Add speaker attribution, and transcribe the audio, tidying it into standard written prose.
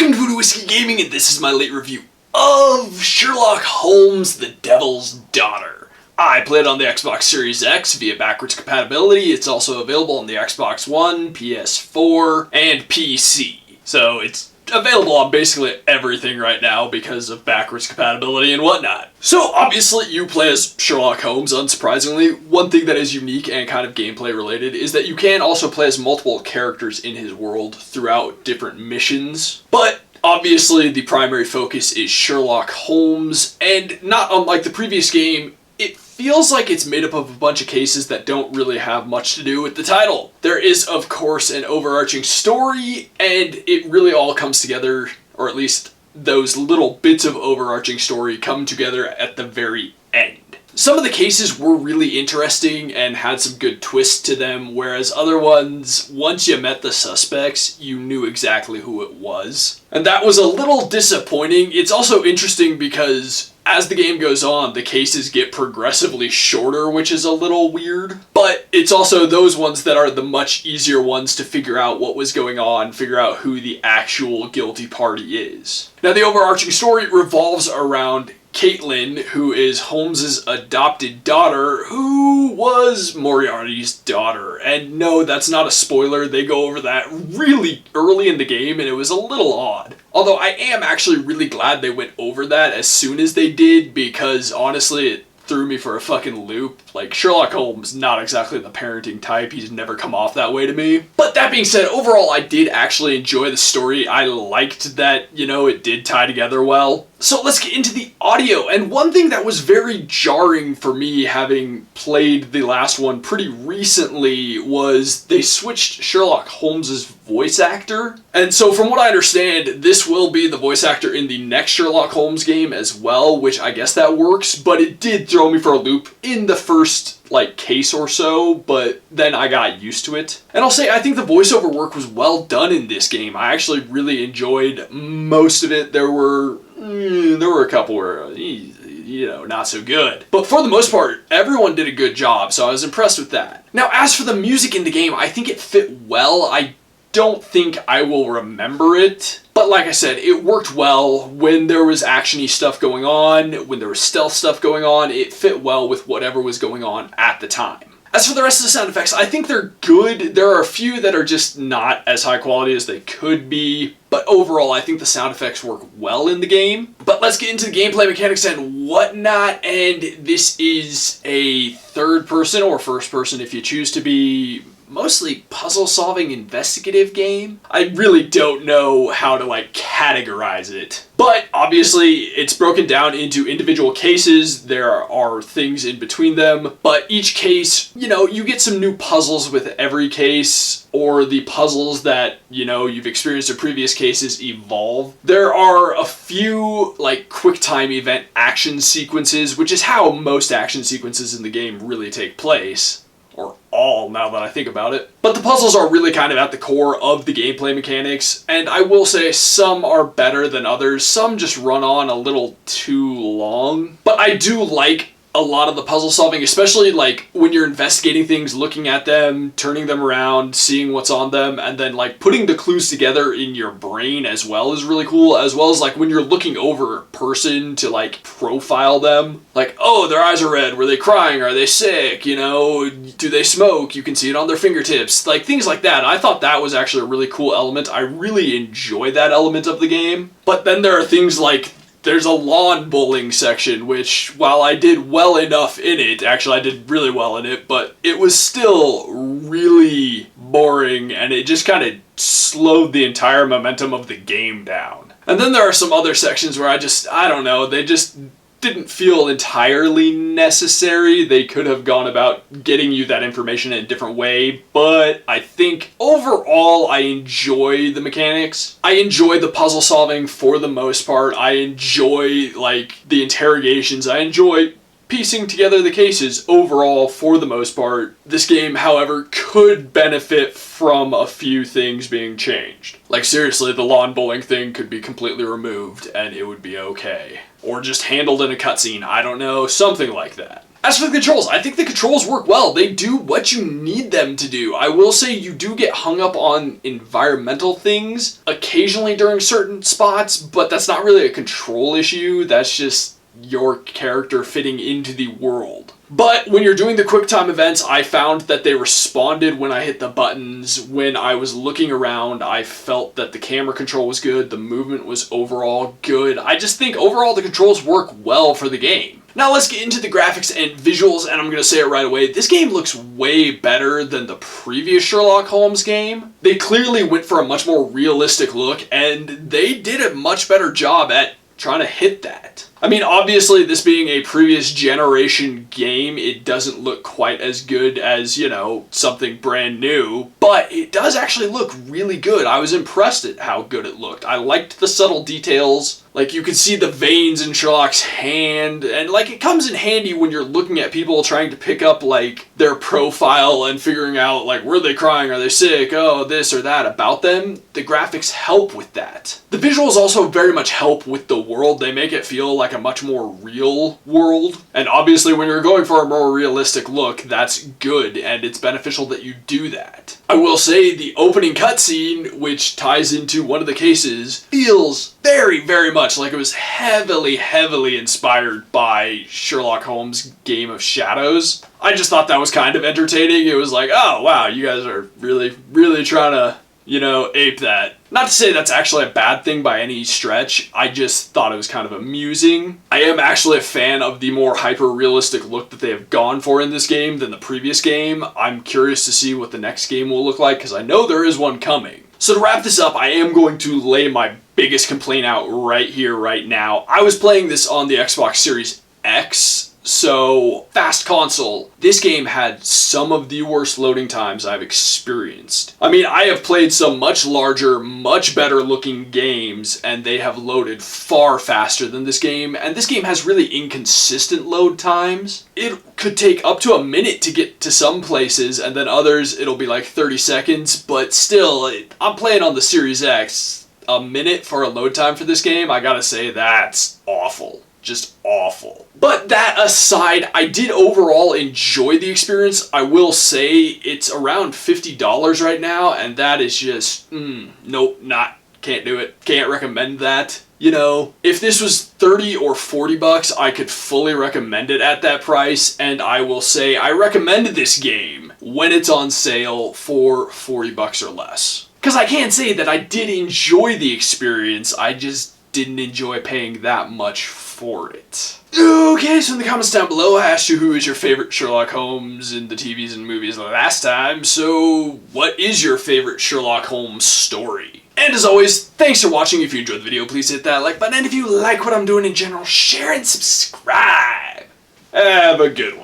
Speaker 1: Welcome to Voodoo Whiskey Gaming, and this is my late review of Sherlock Holmes, the Devil's Daughter. I played on the Xbox Series X via backwards compatibility. It's also available on the Xbox One, PS4, and PC. So it's available on basically everything right now because of backwards compatibility and whatnot. So obviously you play as Sherlock Holmes, unsurprisingly. One thing that is unique and kind of gameplay related is that you can also play as multiple characters in his world throughout different missions. But obviously the primary focus is Sherlock Holmes, and not unlike the previous game, it feels like it's made up of a bunch of cases that don't really have much to do with the title. There is, of course, an overarching story, and it really all comes together, or at least those little bits of overarching story come together at the very end. Some of the cases were really interesting and had some good twists to them, whereas other ones, once you met the suspects, you knew exactly who it was. And that was a little disappointing. It's also interesting because as the game goes on, the cases get progressively shorter, which is a little weird. But it's also those ones that are the much easier ones to figure out what was going on, figure out who the actual guilty party is. Now, the overarching story revolves around Caitlin, who is Holmes's adopted daughter, who was Moriarty's daughter. And no, that's not a spoiler. They go over that really early in the game, and it was a little odd. Although I am actually really glad they went over that as soon as they did, because honestly, it threw me for a fucking loop. Like, Sherlock Holmes, not exactly the parenting type. He's never come off that way to me. But that being said, overall, I did actually enjoy the story. I liked that, it did tie together well. So let's get into the audio. And one thing that was very jarring for me, having played the last one pretty recently, was they switched Sherlock Holmes's voice actor. And so from what I understand, this will be the voice actor in the next Sherlock Holmes game as well, which I guess that works, but it did throw me for a loop in the first case or so, but then I got used to it. And I'll say I think the voiceover work was well done in this game. I actually really enjoyed most of it. There were a couple where, not so good. But for the most part, everyone did a good job, so I was impressed with that. Now, as for the music in the game, I think it fit well. I don't think I will remember it, but like I said, it worked well. When there was action-y stuff going on, when there was stealth stuff going on, it fit well with whatever was going on at the time. As for the rest of the sound effects, I think they're good. There are a few that are just not as high quality as they could be, but overall I think the sound effects work well in the game. But let's get into the gameplay mechanics and whatnot, and this is a third person or first person if you choose to be, mostly puzzle-solving investigative game. I really don't know how to categorize it. But obviously it's broken down into individual cases. There are things in between them, but each case, you get some new puzzles with every case, or the puzzles that, you've experienced in previous cases evolve. There are a few quick time event action sequences, which is how most action sequences in the game really take place. Or all, now that I think about it. But the puzzles are really kind of at the core of the gameplay mechanics, and I will say some are better than others. Some just run on a little too long. But I do like a lot of the puzzle solving, especially when you're investigating things, looking at them, turning them around, seeing what's on them, and then putting the clues together in your brain as well is really cool, as well as when you're looking over a person to profile them. Oh, their eyes are red, were they crying, are they sick, do they smoke, you can see it on their fingertips, things like that. I thought that was actually a really cool element. I really enjoyed that element of the game. But then there are things there's a lawn bowling section, which, while I did well enough in it, actually I did really well in it, but it was still really boring, and it just kind of slowed the entire momentum of the game down. And then there are some other sections where I don't know, they just didn't feel entirely necessary. They could have gone about getting you that information in a different way, but I think overall I enjoy the mechanics. I enjoy the puzzle solving for the most part. I enjoy the interrogations. I enjoy piecing together the cases overall for the most part. This game, however, could benefit from a few things being changed. Seriously, the lawn bowling thing could be completely removed and it would be okay. Or just handled in a cutscene, I don't know, something like that. As for the controls, I think the controls work well. They do what you need them to do. I will say you do get hung up on environmental things occasionally during certain spots, but that's not really a control issue. That's just your character fitting into the world. But when you're doing the QuickTime events, I found that they responded when I hit the buttons. When I was looking around, I felt that the camera control was good, the movement was overall good. I just think overall the controls work well for the game. Now let's get into the graphics and visuals, and I'm going to say it right away. This game looks way better than the previous Sherlock Holmes game. They clearly went for a much more realistic look, and they did a much better job at trying to hit that. I mean, obviously, this being a previous generation game, it doesn't look quite as good as, you know, something brand new, but it does actually look really good. I was impressed at how good it looked. I liked the subtle details. Like, you could see the veins in Sherlock's hand, and, like, it comes in handy when you're looking at people trying to pick up, like, their profile and figuring out, like, were they crying, are they sick, oh, this or that about them. The graphics help with that. The visuals also very much help with the world. They make it feel like a much more real world, and obviously when you're going for a more realistic look, that's good, and it's beneficial that you do that. I will say the opening cutscene, which ties into one of the cases, feels very, very much like it was heavily inspired by Sherlock Holmes' Game of Shadows. I just thought that was kind of entertaining. It was like, oh wow, you guys are really trying to, you know, ape that. Not to say that's actually a bad thing by any stretch, I just thought it was kind of amusing. I am actually a fan of the more hyper-realistic look that they have gone for in this game than the previous game. I'm curious to see what the next game will look like, because I know there is one coming. So to wrap this up, I am going to lay my biggest complaint out right here, right now. I was playing this on the Xbox Series X, so fast console. This game had some of the worst loading times I've experienced. I mean, I have played some much larger, much better looking games, and they have loaded far faster than this game, and this game has really inconsistent load times. It could take up to a minute to get to some places, and then others it'll be like 30 seconds, but still, I'm playing on the Series X. A minute for a load time for this game, I gotta say, that's awful. Just awful. But that aside, I did overall enjoy the experience. I will say it's around $50 right now, and that is just, nope, can't do it. Can't recommend that. You know, if this was 30 or 40 bucks, I could fully recommend it at that price, and I will say I recommended this game when it's on sale for 40 bucks or less. Because I can't say that I did enjoy the experience, I just didn't enjoy paying that much for it. Okay, so in the comments down below, I asked you who is your favorite Sherlock Holmes in the TVs and movies last time, so what is your favorite Sherlock Holmes story? And as always, thanks for watching. If you enjoyed the video, please hit that like button, and if you like what I'm doing in general, share and subscribe. Have a good one.